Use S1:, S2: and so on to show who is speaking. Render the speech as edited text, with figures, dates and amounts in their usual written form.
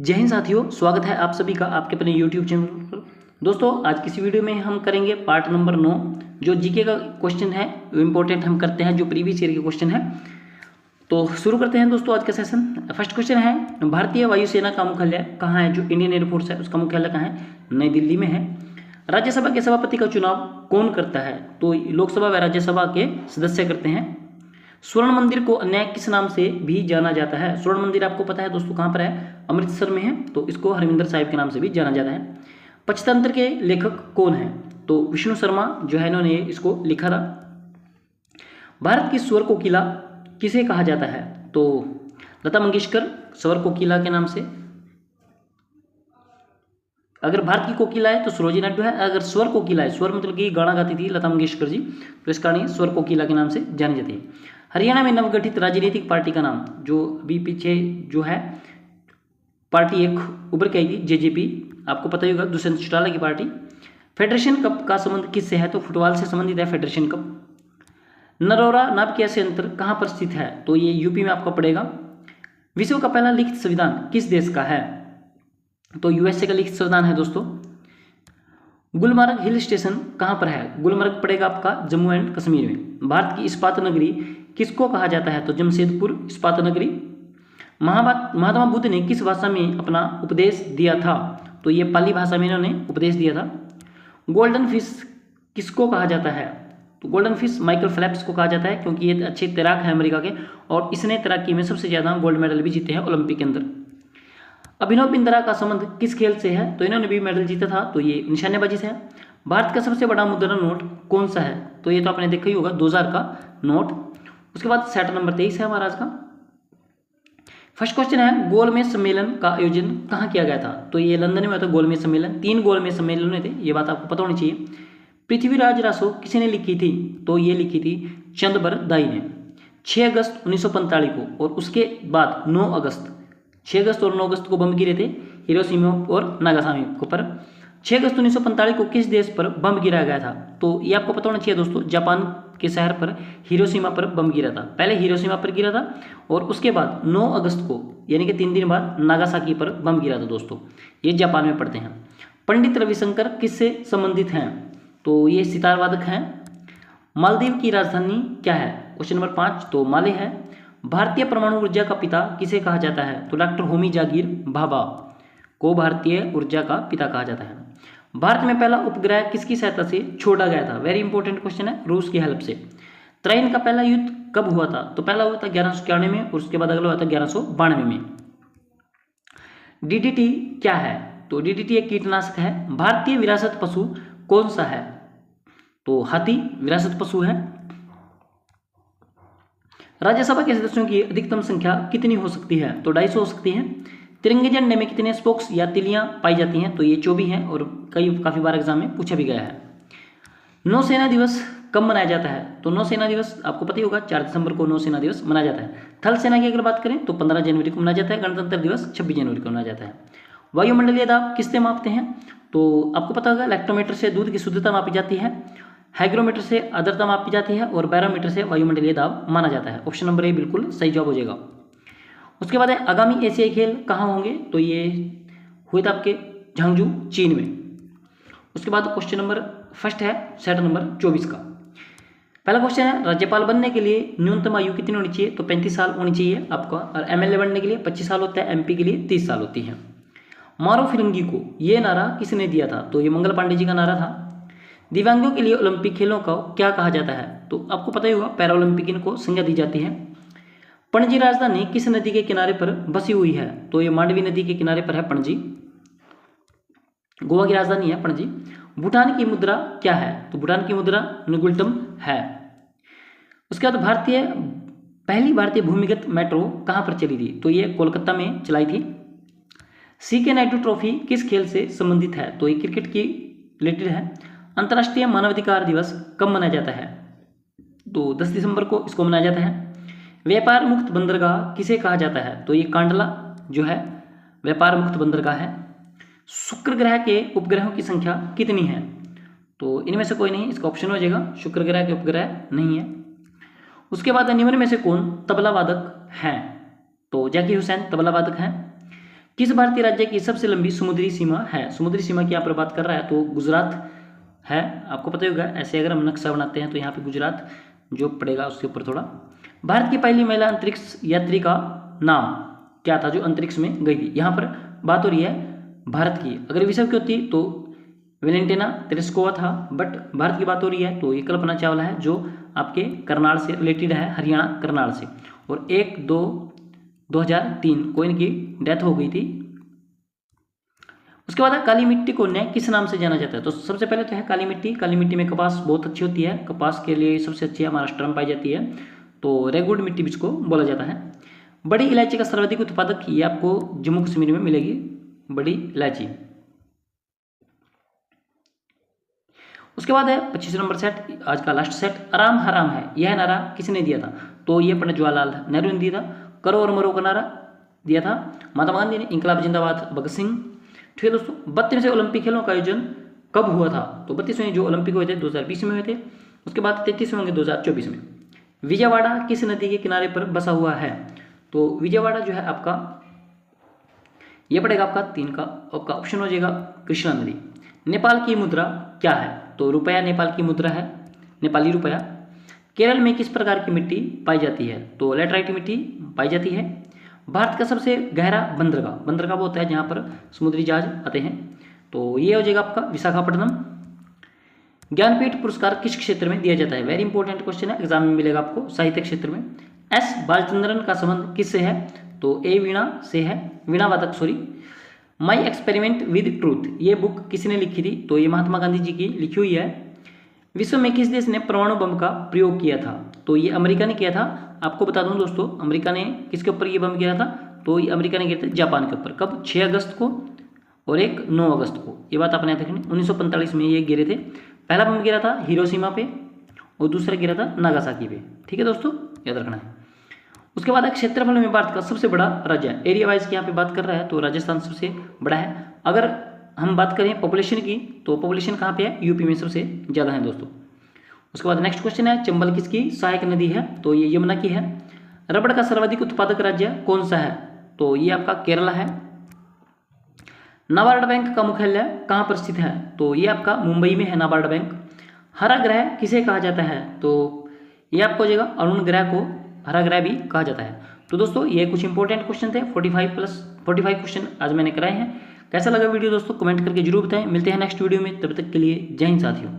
S1: जय हिंद साथियों, स्वागत है आप सभी का आपके अपने YouTube चैनल पर। दोस्तों, आज किसी वीडियो में हम करेंगे पार्ट नंबर 9। जो जीके का क्वेश्चन है वो इम्पोर्टेंट हम करते हैं, जो प्रीवियस ईयर के क्वेश्चन है। तो शुरू करते हैं दोस्तों आज का सेशन। फर्स्ट क्वेश्चन है, भारतीय वायुसेना का मुख्यालय कहाँ है? जो इंडियन एयरफोर्स है उसका मुख्यालय कहाँ है? नई दिल्ली में है। राज्यसभा के सभापति का चुनाव कौन करता है? तो लोकसभा व राज्यसभा के सदस्य करते हैं। स्वर्ण मंदिर को अन्य किस नाम से भी जाना जाता है? स्वर्ण मंदिर आपको पता है दोस्तों कहाँ पर है? अमृतसर में है, तो इसको हरमिंदर साहिब के नाम से भी जाना जाता है। पंचतंत्र के लेखक कौन है? तो विष्णु शर्मा जो है इन्होंने इसको लिखा था। भारत की स्वर कोकिला किसे कहा जाता है? तो लता मंगेशकर स्वर कोकिला के नाम से। अगर भारत की कोकिला है तो सरोजिनी नायडू है। अगर स्वर कोकिला है, स्वर मतलब कि गाना गाती थी लता मंगेशकर जी, तो इस कारण स्वर कोकिला के नाम से जानी जाती है। हरियाणा में नवगठित राजनीतिक पार्टी का नाम, जो अभी पीछे जो है पार्टी एक उभर के आई थी, जेजेपी, आपको पता ही होगा, दुष्यंत चौटाला की पार्टी। फेडरेशन कप का संबंध किससे है? तो फुटबॉल से संबंधित है फेडरेशन कप। नरोरा नाभिकीय संयंत्र कहाँ पर स्थित है? तो ये यूपी में आपको पड़ेगा। विश्व का पहला लिखित संविधान किस देश का है? तो यूएसए का लिखित संविधान है दोस्तों। गुलमर्ग हिल स्टेशन कहाँ पर है? गुलमर्ग पड़ेगा आपका जम्मू एंड कश्मीर में। भारत की इस्पात नगरी किसको कहा जाता है? तो जमशेदपुर इस्पात नगरी। महात्मा बुद्ध ने किस भाषा में अपना उपदेश दिया था? तो ये पाली भाषा में इन्होंने उपदेश दिया था। गोल्डन फिश किसको कहा जाता है? तो गोल्डन फिश माइकल फेल्प्स को कहा जाता है, क्योंकि ये अच्छे तैराक है अमेरिका के, और इसने तैराकी में सबसे ज़्यादा गोल्ड मेडल भी जीते हैं ओलंपिक के अंदर। अभिनव बिंद्रा का संबंध किस खेल से है? तो इन्होंने भी मेडल जीता था, तो ये निशानेबाजी से है। भारत का सबसे बड़ा मुद्रा नोट कौन सा है? तो ये तो आपने देखा ही होगा, 2000 का नोट। उसके बाद सेट नंबर 23 है हमारा आज का। फर्स्ट क्वेश्चन है, गोलमेज सम्मेलन का आयोजन कहाँ किया गया था? तो ये लंदन में हुआ था गोलमेज सम्मेलन। 3 गोलमेज सम्मेलन हुए थे, ये बात आपको पता होनी चाहिए। पृथ्वीराज रासो किसने लिखी थी? तो ये लिखी थी चंदबरदाई ने 6 अगस्त 1945 को। और उसके बाद 9 अगस्त 6 अगस्त और 9 अगस्त को बम गिरे थे हिरोशिमा और नागासाकी पर। 6 अगस्त 1945 को किस देश पर बम गिराया गया था? तो ये आपको पता होना चाहिए दोस्तों, जापान के शहर पर हिरोशिमा पर बम गिरा था। पहले हिरोशिमा पर गिरा था और उसके बाद 9 अगस्त को, यानी कि 3 दिन बाद, नागासाकी पर बम गिरा था दोस्तों। ये जापान में पड़ते हैं। पंडित रविशंकर किससे संबंधित हैं? तो ये सितार वादक हैं। मालदीव की राजधानी क्या है? क्वेश्चन नंबर 5 तो माले है। भारतीय परमाणु ऊर्जा का पिता किसे कहा जाता है? तो डॉक्टर होमी जागीर भाभा को भारतीय ऊर्जा का पिता कहा जाता है। भारत में पहला उपग्रह किसकी सहायता से छोड़ा गया था? वेरी इंपॉर्टेंट क्वेश्चन है, रूस की हेल्प से। त्राइन का पहला युद्ध कब हुआ था? तो पहला हुआ था 1191 में, और उसके बाद अगला हुआ था 1192 में। डीडीटी क्या है? तो डीडीटी एक कीटनाशक है। भारतीय विरासत पशु कौन सा है? तो हाथी विरासत पशु है। राज्यसभा के सदस्यों की अधिकतम संख्या कितनी हो सकती है? तो 250 हो सकती है। तिरंगे झंडे में कितने स्पोक्स या तिलियां पाई जाती हैं? तो ये 24 हैं, और काफ़ी बार एग्जाम में पूछा भी गया है। नौसेना दिवस कब मनाया जाता है? तो नौसेना दिवस आपको पता ही होगा, 4 दिसंबर को नौसेना दिवस मनाया जाता है। थल सेना की अगर बात करें तो 15 जनवरी को मनाया जाता है। गणतंत्र दिवस 26 जनवरी को मनाया जाता है। वायुमंडलीय दाब किससे मापते हैं? तो आपको पता होगा, लैक्टोमीटर से दूध की शुद्धता मापी जाती है, हाइग्रोमीटर से आर्द्रता मापी जाती है, और बैरोमीटर से वायुमंडलीय दाब माना जाता है। ऑप्शन नंबर ए बिल्कुल सही जवाब हो जाएगा। उसके बाद है, आगामी एशियाई खेल कहाँ होंगे? तो ये हुए थे आपके झांगझू, चीन में। उसके बाद क्वेश्चन नंबर फर्स्ट है सेट नंबर 24 का। पहला क्वेश्चन है, राज्यपाल बनने के लिए न्यूनतम आयु कितनी होनी चाहिए? तो 35 साल होनी चाहिए आपका। और एमएलए बनने के लिए 25 साल होता है, एमपी के लिए 30 साल होती है। मारो फिरंगी को ये नारा किसने दिया था? तो ये मंगल पांडे जी का नारा था। दिव्यांगों के लिए ओलंपिक खेलों का क्या कहा जाता है? तो आपको पता ही होगा, पैरा ओलंपिक इनको संज्ञा दी जाती है। पणजी राजधानी किस नदी के किनारे पर बसी हुई है? तो ये मांडवी नदी के किनारे पर है पणजी। गोवा की राजधानी है पणजी। भूटान की मुद्रा क्या है? तो भूटान की मुद्रा नुगुल्टम है। उसके बाद पहली भारतीय भूमिगत मेट्रो कहाँ पर चली थी? तो ये कोलकाता में चलाई थी। सीके नायडू ट्रॉफी किस खेल से संबंधित है? तो ये क्रिकेट की रिलेटेड है। अंतर्राष्ट्रीय मानवाधिकार दिवस कब मनाया जाता है? तो 10 दिसंबर को इसको मनाया जाता है। व्यापार मुक्त बंदरगाह किसे कहा जाता है? तो ये कांडला जो है व्यापार मुक्त बंदरगाह है। शुक्र ग्रह के उपग्रहों की संख्या कितनी है? तो इनमें से कोई नहीं, इसका ऑप्शन हो जाएगा, शुक्र ग्रह के उपग्रह नहीं है। उसके बाद निम्न में से कौन तबला वादक हैं? तो जाकिर हुसैन तबला वादक हैं। किस भारतीय राज्य की सबसे लंबी समुद्री सीमा है? समुद्री सीमा की यहाँ पर बात कर रहा है तो गुजरात है, आपको पता ही होगा। ऐसे अगर हम नक्शा बनाते हैं तो यहाँ पे गुजरात जो पड़ेगा उसके ऊपर थोड़ा। भारत की पहली महिला अंतरिक्ष यात्री का नाम क्या था जो अंतरिक्ष में गई थी? यहाँ पर बात हो रही है भारत की। अगर विश्व की होती तो वेलेंटिना तेरेस्कोवा था, बट भारत की बात हो रही है तो ये कल्पना चावला है जो आपके करनाल से रिलेटेड है, हरियाणा करनाल से। और 1/2/2003 को इनकी डेथ हो गई थी। उसके बाद काली मिट्टी को न्याय किस नाम से जाना जाता है? तो सबसे पहले तो है काली मिट्टी। काली मिट्टी में कपास बहुत अच्छी होती है, कपास के लिए सबसे अच्छी महाराष्ट्र में पाई जाती है, तो रेगुड मिट्टी भी इसको बोला जाता है। बड़ी इलायची का सर्वाधिक उत्पादक ये आपको जम्मू कश्मीर में मिलेगी, बड़ी इलायची। उसके बाद है 25 नंबर सेट, आज का लास्ट सेट, आराम हराम है, यह नारा किसने दिया था? तो ये पंडित जवाहरलाल नेहरू ने दिया था। करो और मरो का नारा दिया था महात्मा गांधी ने। इंकलाब जिंदाबाद भगत सिंह। ठीक है दोस्तों, 32वें ओलंपिक खेलों का आयोजन कब हुआ था? तो 32वें जो ओलंपिक हुए थे 2020 में हुए थे। उसके बाद 33वें होंगे 2024 में। विजयवाड़ा किस नदी के किनारे पर बसा हुआ है? तो विजयवाड़ा जो है आपका ये पड़ेगा आपका 3 का, आपका ऑप्शन हो जाएगा कृष्णा नदी। नेपाल की मुद्रा क्या है? तो रुपया नेपाल की मुद्रा है, नेपाली रुपया। केरल में किस प्रकार की मिट्टी पाई जाती है? तो लैटराइट मिट्टी पाई जाती है। भारत का सबसे गहरा बंदरगाह, बंदरगाह वो होता है जहाँ पर समुद्री जहाज आते हैं, तो ये हो जाएगा आपका विशाखापट्टनम। ज्ञानपीठ पुरस्कार किस क्षेत्र में दिया जाता है? वेरी इंपॉर्टेंट क्वेश्चन है, एग्जाम में मिलेगा आपको, साहित्य क्षेत्र में। एस बालचंद्रन का संबंध किससे है? तो ए वीणा से है, वीणा वादक sorry. My experiment with truth ये बुक किसने लिखी थी? तो ये महात्मा गांधी जी की लिखी हुई है। विश्व में किस देश ने परमाणु बम का प्रयोग किया था? तो ये अमेरिका ने किया था। आपको बता दूं दोस्तों, अमेरिका ने किसके ऊपर ये बम किया था? तो ये अमेरिका ने किया था जापान के ऊपर। कब? 6 अगस्त को और एक 9 अगस्त को। ये बात आपने याद रखनी। 1945 में ये गिरे थे। पहला बम गिरा था हिरोशिमा पे और दूसरा गिरा था नागासाकी पे। ठीक है दोस्तों, याद रखना है। उसके बाद क्षेत्रफल में भारत का सबसे बड़ा राज्य है, एरिया वाइज की यहाँ पे बात कर रहा है तो राजस्थान सबसे बड़ा है। अगर हम बात करें पॉपुलेशन की तो पॉपुलेशन कहाँ पे है? यूपी में सबसे ज़्यादा है दोस्तों। उसके बाद नेक्स्ट क्वेश्चन है, चंबल किसकी सहायक नदी है? तो ये यमुना की है। रबड़ का सर्वाधिक उत्पादक राज्य कौन सा है? तो ये आपका केरला है। नाबार्ड बैंक का मुख्यालय कहाँ पर स्थित है? तो ये आपका मुंबई में है नाबार्ड बैंक। हरा ग्रह किसे कहा जाता है? तो ये आपको हो जाएगा अरुण ग्रह को हरा ग्रह भी कहा जाता है। तो दोस्तों ये कुछ इंपॉर्टेंट क्वेश्चन थे, 45 क्वेश्चन आज मैंने कराए हैं। कैसा लगा वीडियो दोस्तों कमेंट करके जरूर बताएं। मिलते हैं नेक्स्ट वीडियो में, तब तक के लिए जय हिंद साथियों।